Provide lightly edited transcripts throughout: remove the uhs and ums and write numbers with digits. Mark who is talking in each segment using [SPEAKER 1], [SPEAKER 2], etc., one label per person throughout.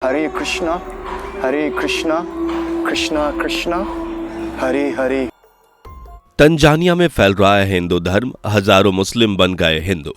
[SPEAKER 1] हरे Krishna Krishna Krishna Hare Hare.
[SPEAKER 2] Tanzania में फैल रहा है हिंदू धर्म, हजारों मुस्लिम बन गए हिंदू।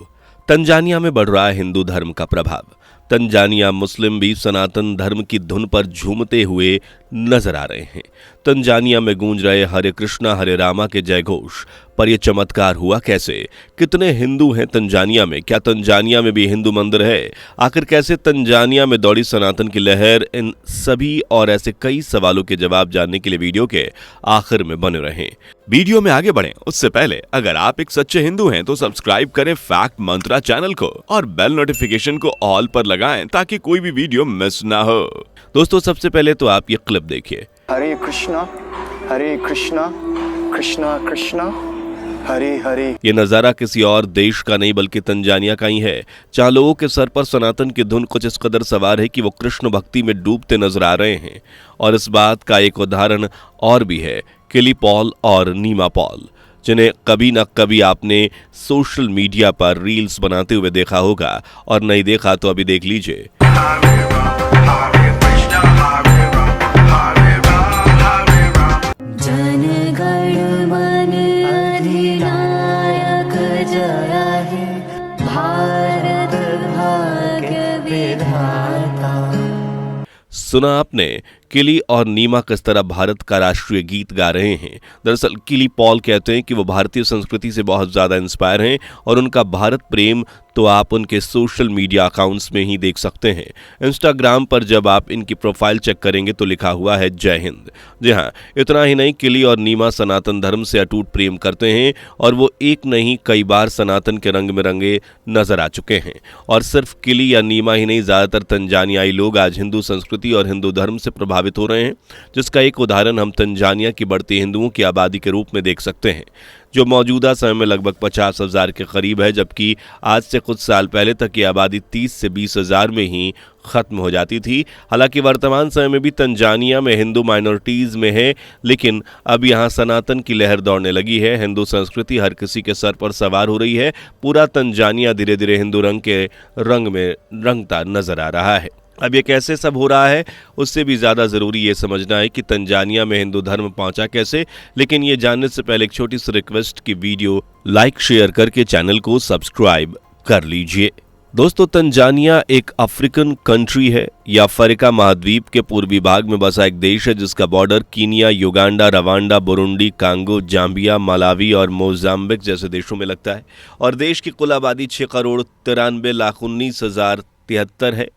[SPEAKER 2] तंजानिया में बढ़ रहा है हिंदू धर्म का प्रभाव। तंजानिया मुस्लिम भी सनातन धर्म की धुन पर झूमते हुए नजर आ रहे हैं। तंजानिया में गूंज रहे हरे कृष्णा हरे रामा के जयघोष। पर यह चमत्कार हुआ कैसे? कितने हिंदू हैं तंजानिया में? क्या तंजानिया में भी हिंदू मंदिर है? आखिर कैसे तंजानिया में दौड़ी सनातन की लहर? इन सभी और ऐसे कई सवालों के जवाब जानने के लिए वीडियो के आखिर में बने रहें। वीडियो में आगे बढ़ें उससे पहले अगर आप एक सच्चे हिंदू हैं तो सब्सक्राइब करें फैक्ट मंत्रा चैनल को और बेल नोटिफिकेशन को ऑल पर लगाएं ताकि कोई भी वीडियो मिस ना हो। दोस्तों, सबसे पहले तो आप ये क्लिप देखिए।
[SPEAKER 1] हरे कृष्णा कृष्णा कृष्णा हरे हरे।
[SPEAKER 2] ये नजारा किसी और देश का नहीं बल्कि तंजानिया का ही है, जहां लोगों के सर पर सनातन की धुन कुछ इस कदर सवार है कि वो कृष्ण भक्ति में डूबते नजर आ रहे हैं। और इस बात का एक उदाहरण और भी है, किली पॉल और नीमा पॉल, जिन्हें कभी न कभी आपने सोशल मीडिया पर रील्स बनाते हुए देखा होगा, और नहीं देखा तो अभी देख लीजिए। सुना आपने, किली और नीमा किस तरह भारत का राष्ट्रीय गीत गा रहे हैं। दरअसल किली पॉल कहते हैं कि वो भारतीय संस्कृति से बहुत ज्यादा इंस्पायर हैं और उनका भारत प्रेम तो आप उनके सोशल मीडिया अकाउंट्स में ही देख सकते हैं। इंस्टाग्राम पर जब आप इनकी प्रोफाइल चेक करेंगे तो लिखा हुआ है जय हिंद। जी हाँ, इतना ही नहीं, किली और नीमा सनातन धर्म से अटूट प्रेम करते हैं और वो एक नहीं कई बार सनातन के रंग में रंगे नजर आ चुके हैं। और सिर्फ किली या नीमा ही नहीं, ज्यादातर तंजानियाई लोग आज हिंदू संस्कृति और हिंदू धर्म से प्रभावित हो रहे हैं, जिसका एक उदाहरण हम तंजानिया की बढ़ती हिंदुओं की आबादी के रूप में देख सकते हैं, जो मौजूदा समय में लगभग 50,000 के करीब है, जबकि आज से कुछ साल पहले तक की आबादी 30 से 20,000 में ही खत्म हो जाती थी। हालांकि वर्तमान समय में भी तंजानिया में हिंदू माइनॉरिटीज में है, लेकिन अब यहाँ सनातन की लहर दौड़ने लगी है। हिंदू संस्कृति हर किसी के सर पर सवार हो रही है। पूरा तंजानिया धीरे धीरे हिंदू रंग के रंग में रंगता नजर आ रहा है। अब ये कैसे सब हो रहा है, उससे भी ज़्यादा ज़रूरी ये समझना है कि तंजानिया में हिंदू धर्म पहुंचा कैसे। लेकिन ये जानने से पहले एक छोटी सी रिक्वेस्ट की वीडियो लाइक शेयर करके चैनल को सब्सक्राइब कर लीजिए। दोस्तों, तंजानिया एक अफ्रीकन कंट्री है। यह अफ्रीका महाद्वीप के पूर्वी भाग में बसा एक देश है, जिसका border Kenya, Uganda, Rwanda, Burundi, Congo, Zambia, Malawi और मोजाम्बिक जैसे देशों में लगता है। और देश की कुल आबादी 6,93,19,073 है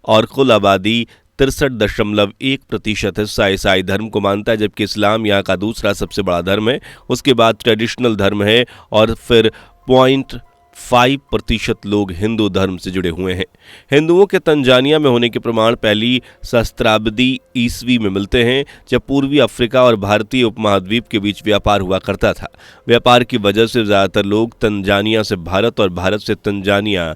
[SPEAKER 2] और कुल आबादी 63.1% हिस्सा ईसाई धर्म को मानता है, जबकि इस्लाम यहाँ का दूसरा सबसे बड़ा धर्म है। उसके बाद ट्रेडिशनल धर्म है और फिर 0.5% लोग हिंदू धर्म से जुड़े हुए हैं। हिंदुओं के तंजानिया में होने के प्रमाण पहली सहस्त्राब्दी ईस्वी में मिलते हैं, जब पूर्वी अफ्रीका और भारतीय उपमहाद्वीप के बीच व्यापार हुआ करता था। व्यापार की वजह से ज्यादातर लोग तंजानिया से भारत और भारत से तंजानिया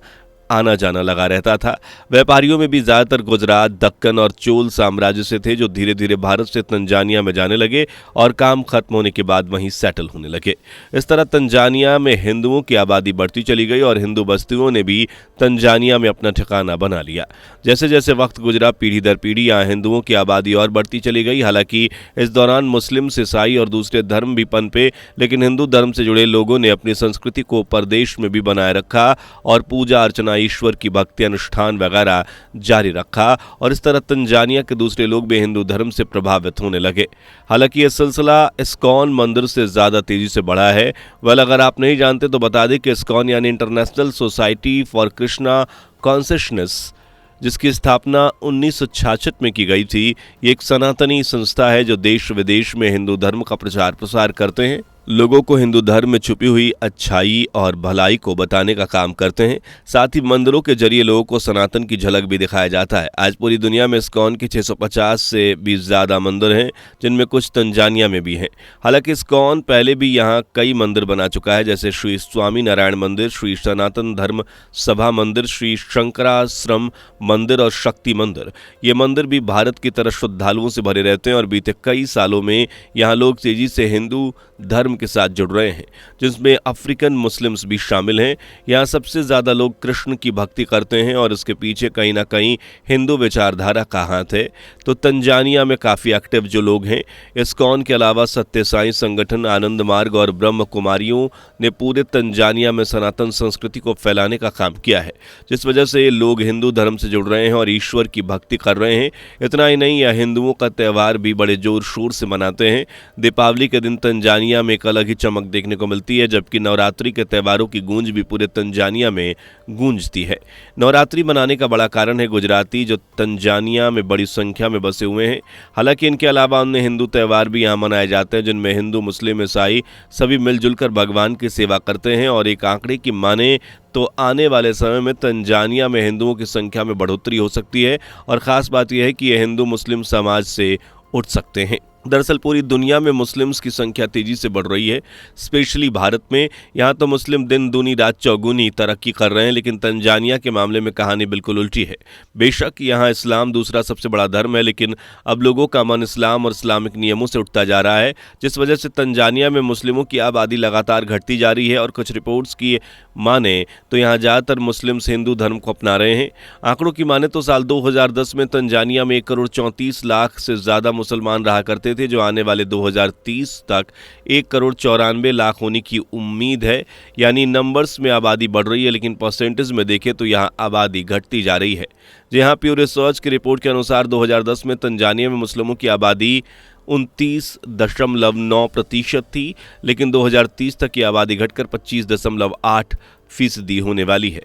[SPEAKER 2] आना जाना लगा रहता था। व्यापारियों में भी ज्यादातर गुजरात, दक्कन और चोल साम्राज्य से थे, जो धीरे धीरे भारत से तंजानिया में जाने लगे और काम खत्म होने के बाद वहीं सेटल होने लगे। इस तरह तंजानिया में हिंदुओं की आबादी बढ़ती चली गई और हिंदू बस्तियों ने भी तंजानिया में अपना ठिकाना बना लिया। जैसे जैसे वक्त गुजरा, पीढ़ी दर पीढ़ी यहाँ हिंदुओं की आबादी और बढ़ती चली गई। हालांकि इस दौरान मुस्लिम, ईसाई और दूसरे धर्म भी पनपे, लेकिन हिंदू धर्म से जुड़े लोगों ने अपनी संस्कृति को परदेश में भी बनाए रखा और पूजा अर्चना, ईश्वर की भक्ति, अनुष्ठान वगैरह जारी रखा। और इस तरह तंजानिया के दूसरे लोग भी हिंदू धर्म से प्रभावित होने लगे। हालांकि यह सिलसिला इस्कॉन मंदिर से ज्यादा तेजी से बढ़ा है। वेल, अगर आप नहीं जानते तो बता दें कि इस्कॉन यानी international society for Krishna consciousness, जिसकी स्थापना 1966 में की गई थी, ये एक सनातनी संस्था है जो देश विदेश में हिंदू धर्म का प्रचार प्रसार करते हैं, लोगों को हिंदू धर्म में छुपी हुई अच्छाई और भलाई को बताने का काम करते हैं। साथ ही मंदिरों के जरिए लोगों को सनातन की झलक भी दिखाया जाता है। आज पूरी दुनिया में इस्कॉन के 650 से भी ज्यादा मंदिर हैं, जिनमें कुछ तंजानिया में भी हैं। हालांकि इस्कॉन पहले भी यहाँ कई मंदिर बना चुका है, जैसे श्री स्वामी नारायण मंदिर, श्री सनातन धर्म सभा मंदिर, श्री शंकराश्रम मंदिर और शक्ति मंदिर। ये मंदिर भी भारत की तरह श्रद्धालुओं से भरे रहते हैं और बीते कई सालों में यहाँ लोग तेजी से हिंदू धर्म के साथ जुड़ रहे हैं, जिसमें अफ्रीकन मुस्लिम्स भी शामिल हैं। यहाँ सबसे ज़्यादा लोग कृष्ण की भक्ति करते हैं और इसके पीछे कहीं ना कहीं हिंदू विचारधारा का हाथ है। तो तंजानिया में काफ़ी एक्टिव जो लोग हैं, इस्कॉन के अलावा सत्य साई संगठन, आनंद मार्ग और ब्रह्म कुमारियों ने पूरे तंजानिया में सनातन संस्कृति को फैलाने का काम किया है, जिस वजह से लोग हिंदू धर्म से जुड़ रहे हैं और ईश्वर की भक्ति कर रहे हैं। इतना ही नहीं, यह हिंदुओं का त्यौहार भी बड़े जोर शोर से मनाते हैं। दीपावली के दिन तंजानिया में एक अलग ही चमक देखने को मिलती है, जबकि नवरात्रि के त्योहारों की गूंज भी पूरे तंजानिया में गूंजती है। नवरात्रि मनाने का बड़ा कारण है गुजराती, जो तंजानिया में बड़ी संख्या में बसे हुए हैं। हालांकि इनके अलावा अन्य हिंदू त्यौहार भी यहाँ मनाए जाते हैं, जिनमें हिंदू, मुस्लिम, ईसाई सभी मिलजुल कर भगवान की सेवा करते हैं। और एक आंकड़े की माने तो आने वाले समय में तंजानिया में हिंदुओं की संख्या में बढ़ोतरी हो सकती है और ख़ास बात यह है कि ये हिंदू मुस्लिम समाज से उठ सकते हैं। दरअसल पूरी दुनिया में मुस्लिम्स की संख्या तेजी से बढ़ रही है, स्पेशली भारत में। यहाँ तो मुस्लिम दिन दूनी रात चौगुनी तरक्की कर रहे हैं, लेकिन तंजानिया के मामले में कहानी बिल्कुल उल्टी है। बेशक यहाँ इस्लाम दूसरा सबसे बड़ा धर्म है, लेकिन अब लोगों का मन इस्लाम और इस्लामिक नियमों से उठता जा रहा है, जिस वजह से तंजानिया में मुस्लिमों की आबादी लगातार घटती जा रही है। और कुछ रिपोर्ट्स की माने तो यहाँ ज़्यादातर मुस्लिम्स हिंदू धर्म को अपना रहे हैं। आंकड़ों की माने तो साल 2010 में तंजानिया में 1,34,00,000 से ज़्यादा मुसलमान रहा करते थे, जो आने वाले 2030 तक 1,94,00,000 होने की उम्मीद है। यानी नंबर्स में आबादी बढ़ रही है, लेकिन परसेंटेज में देखें तो यहाँ आबादी घटती जा रही है। जी हाँ, प्यू रिसर्च की रिपोर्ट के अनुसार 2010 में तंजानिया में मुस्लिमों की आबादी 29.9% थी, लेकिन 2030 तक की आबादी घटकर 25.8% होने वाली है।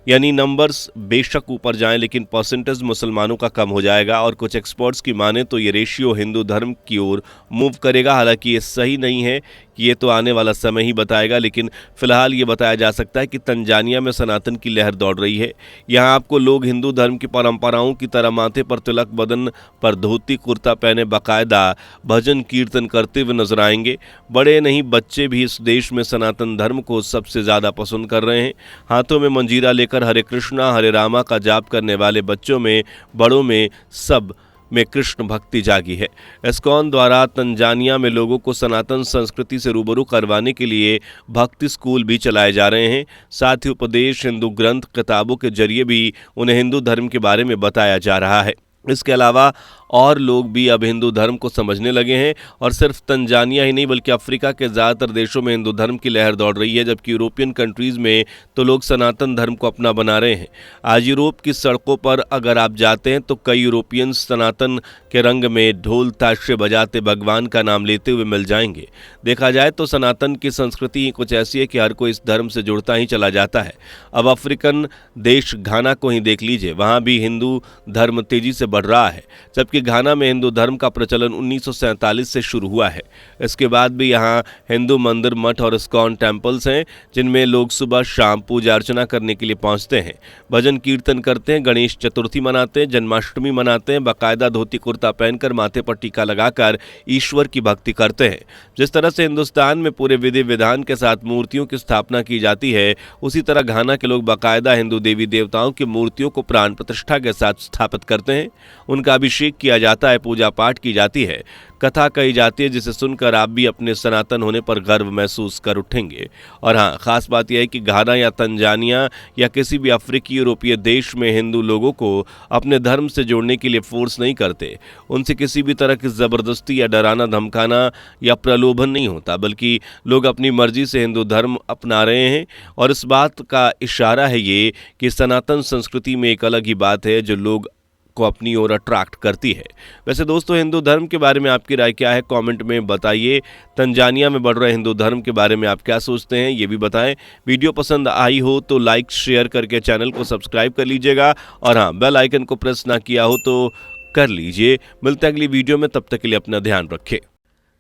[SPEAKER 2] यानी नंबर्स बेशक ऊपर जाएं, लेकिन परसेंटेज मुसलमानों का कम हो जाएगा। और कुछ एक्सपर्ट्स की माने तो ये रेशियो हिंदू धर्म की ओर मूव करेगा। हालांकि ये सही नहीं है कि ये तो आने वाला समय ही बताएगा, लेकिन फिलहाल ये बताया जा सकता है कि तंजानिया में सनातन की लहर दौड़ रही है। यहाँ आपको लोग हिंदू धर्म की परंपराओं की तरह माथे पर तिलक, बदन पर धोती कुर्ता पहने बाकायदा भजन कीर्तन करते हुए नजर आएंगे। बड़े नहीं, बच्चे भी इस देश में सनातन धर्म को सबसे ज़्यादा पसंद कर रहे हैं। हाथों में मंजीरा लेकर हरे कृष्णा हरे रामा का जाप करने वाले बच्चों में, बड़ों में, सब में कृष्ण भक्ति जागी है। इस्कॉन द्वारा तंजानिया में लोगों को सनातन संस्कृति से रूबरू करवाने के लिए भक्ति स्कूल भी चलाए जा रहे हैं। साथ ही उपदेश, हिंदू ग्रंथ, किताबों के जरिए भी उन्हें हिंदू धर्म के बारे में बताया जा रहा है। इसके अलावा और लोग भी अब हिंदू धर्म को समझने लगे हैं और सिर्फ तंजानिया ही नहीं बल्कि अफ्रीका के ज़्यादातर देशों में हिंदू धर्म की लहर दौड़ रही है, जबकि यूरोपियन कंट्रीज़ में तो लोग सनातन धर्म को अपना बना रहे हैं। आज यूरोप की सड़कों पर अगर आप जाते हैं तो कई यूरोपियन सनातन के रंग में ढोल ताशे बजाते भगवान का नाम लेते हुए मिल जाएंगे। देखा जाए तो सनातन की संस्कृति ही कुछ ऐसी है कि हर कोई इस धर्म से जुड़ता ही चला जाता है। अब अफ्रीकन देश घाना को ही देख लीजिए, वहाँ भी हिंदू धर्म तेजी से बढ़ रहा है, जबकि घाना में हिंदू धर्म का प्रचलन 1947 से शुरू हुआ है। इसके बाद भी यहाँ हिंदू मंदिर, मठ और इस्कॉन टेम्पल्स हैं, जिनमें लोग सुबह शाम पूजा अर्चना करने के लिए पहुँचते हैं, भजन कीर्तन करते हैं, गणेश चतुर्थी मनाते हैं, जन्माष्टमी मनाते हैं, बाकायदा धोती कुर्ता पहनकर माथे पर टीका लगाकर ईश्वर की भक्ति करते हैं। जिस तरह से हिंदुस्तान में पूरे विधि विधान के साथ मूर्तियों की स्थापना की जाती है, उसी तरह घाना के लोग बाकायदा हिंदू देवी देवताओं की मूर्तियों को प्राण प्रतिष्ठा के साथ स्थापित करते हैं। उनका अभिषेक किया जाता है, पूजा पाठ की जाती है, कथा कही जाती है, जिसे सुनकर आप भी अपने सनातन होने पर गर्व महसूस कर उठेंगे। और हाँ, खास बात यह है कि घाना या तंजानिया या किसी भी अफ्रीकी यूरोपीय देश में हिंदू लोगों को अपने धर्म से जोड़ने के लिए फोर्स नहीं करते। उनसे किसी भी तरह की ज़बरदस्ती या डराना धमकाना या प्रलोभन नहीं होता, बल्कि लोग अपनी मर्जी से हिंदू धर्म अपना रहे हैं। और इस बात का इशारा है ये कि सनातन संस्कृति में एक अलग ही बात है जो लोग को अपनी ओर अट्रैक्ट करती है। वैसे दोस्तों, हिंदू धर्म के बारे में आपकी राय क्या है, कमेंट में बताइए। तंजानिया में बढ़ रहे हिंदू धर्म के बारे में आप क्या सोचते हैं, ये भी बताएं। वीडियो पसंद आई हो तो लाइक शेयर करके चैनल को सब्सक्राइब कर लीजिएगा, और हाँ, बेल आइकन को प्रेस ना किया हो तो कर लीजिए। मिलते हैं अगली वीडियो में, तब तक के लिए अपना ध्यान रखें।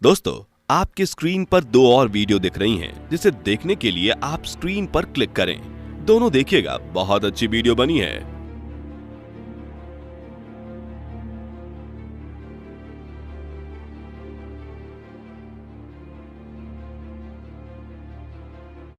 [SPEAKER 2] दोस्तों, आपके स्क्रीन पर 2 और वीडियो दिख रही हैं, जिसे देखने के लिए आप स्क्रीन पर क्लिक करें। दोनों देखिएगा, बहुत अच्छी वीडियो बनी है।